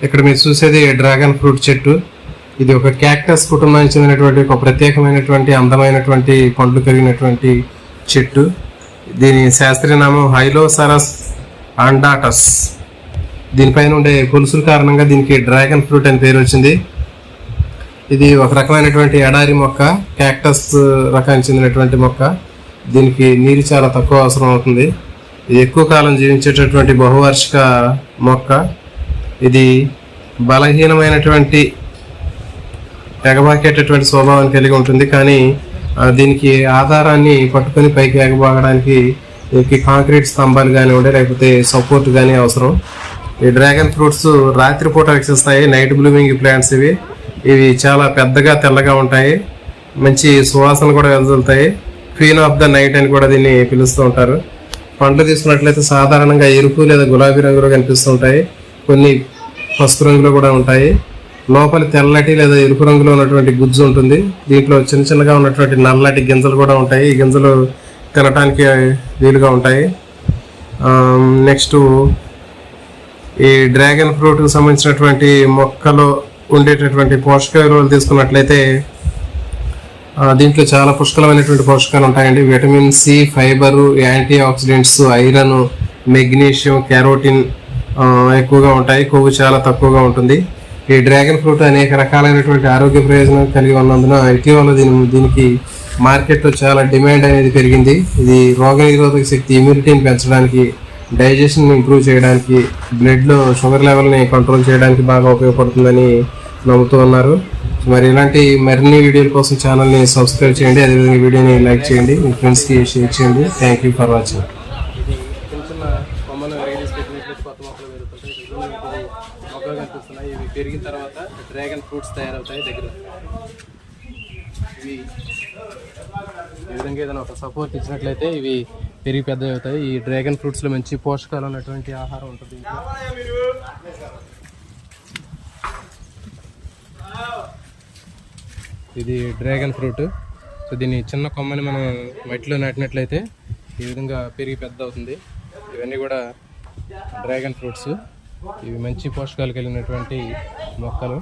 ఇక్కడ మీరు చూసేది డ్రాగన్ ఫ్రూట్ చెట్టు. ఇది ఒక క్యాక్టస్ కుటుంబానికి చెందినటువంటి ఒక ప్రత్యేకమైనటువంటి అందమైనటువంటి పండ్లు కలిగినటువంటి చెట్టు. దీని శాస్త్రీయ నామం హైలోసరస్ అండాటస్. దీనిపైన ఉండే పులుసుల కారణంగా దీనికి డ్రాగన్ ఫ్రూట్ అని పేరు వచ్చింది. ఇది ఒక రకమైనటువంటి ఎడారి మొక్క, క్యాక్టస్ రకానికి చెందినటువంటి మొక్క. దీనికి నీరు చాలా తక్కువ అవసరం అవుతుంది. ఇది ఎక్కువ కాలం జీవించేటటువంటి బహువార్షిక మొక్క. ఇది బలహీనమైనటువంటి ఎగబాకేటటువంటి స్వభావాన్ని కలిగి ఉంటుంది. కానీ దీనికి ఆధారాన్ని పట్టుకొని పైకి ఎగబాగడానికి దీనికి కాంక్రీట్ స్తంభాలు కానివ్వండి, లేకపోతే సపోర్ట్ కానీ అవసరం. ఈ డ్రాగన్ ఫ్రూట్స్ రాత్రిపూట వికసిస్తాయి. నైట్ బ్లూమింగ్ ప్లాంట్స్ ఇవి చాలా పెద్దగా తెల్లగా ఉంటాయి. మంచి సువాసన కూడా వెదజల్లుతాయి. క్వీన్ ఆఫ్ ద నైట్ అని కూడా దీన్ని పిలుస్తూ ఉంటారు. పండ్లు తీసుకున్నట్లయితే సాధారణంగా ఎరుపు లేదా గులాబీ రంగులో కనిపిస్తూ ఉంటాయి. కొన్ని పసుపు రంగులో కూడా ఉంటాయి. లోపల తెల్లటి లేదా ఎరుపు రంగులో ఉన్నటువంటి గుజ్జు ఉంటుంది. దీంట్లో చిన్న చిన్నగా ఉన్నటువంటి నల్లటి గింజలు కూడా ఉంటాయి. ఈ గింజలు తినటానికి వీలుగా ఉంటాయి. నెక్స్ట్ ఈ డ్రాగన్ ఫ్రూట్కి సంబంధించినటువంటి మొక్కలో ఉండేటటువంటి పోషక విలువలు తీసుకున్నట్లయితే దీంట్లో చాలా పుష్కలమైనటువంటి పోషకాలు ఉంటాయండి. Vitamin C, fibre, antioxidants, iron, magnesium, carotene ఎక్కువగా ఉంటాయి. కొవ్వు చాలా తక్కువగా ఉంటుంది. ఈ డ్రాగన్ ఫ్రూట్ అనేక రకాలైనటువంటి ఆరోగ్య ప్రయోజనాలు కలిగి ఉన్నందున ఇటీవల దీనికి మార్కెట్లో చాలా డిమాండ్ అనేది పెరిగింది. ఇది రోగనిరోధక శక్తి, ఇమ్యూనిటీని పెంచడానికి, డైజెషన్ ఇంప్రూవ్ చేయడానికి, బ్లడ్లో షుగర్ లెవెల్ని కంట్రోల్ చేయడానికి బాగా ఉపయోగపడుతుందని నమ్ముతూ ఉన్నారు. మరి ఇలాంటి మరిన్ని వీడియోల కోసం ఛానల్ని సబ్స్క్రైబ్ చేయండి. అదేవిధంగా వీడియోని లైక్ చేయండి, మీ ఫ్రెండ్స్కి షేర్ చేయండి. Thank you for watching. మొక్కలు కనిపిస్తున్నాయి. ఇవి పెరిగిన తర్వాత డ్రాగన్ ఫ్రూట్స్ తయారవుతాయి. దగ్గర ఇవి ఈ విధంగా ఏదైనా ఒక సపోర్ట్ ఇచ్చినట్లయితే ఇవి పెరిగి పెద్దవి అవుతాయి. ఈ డ్రాగన్ ఫ్రూట్స్లో మంచి పోషకాలు ఉన్నటువంటి ఆహారం ఉంటుంది. ఇది డ్రాగన్ ఫ్రూట్. సో దీన్ని చిన్న కొమ్మని మనం మట్టిలో నాటినట్లయితే ఈ విధంగా పెరిగి పెద్ద అవుతుంది. ఇవన్నీ కూడా డ్రాగన్ ఫ్రూట్స్. ఇవి మంచి పోషకాలు కలిగినటువంటి మొక్కలు.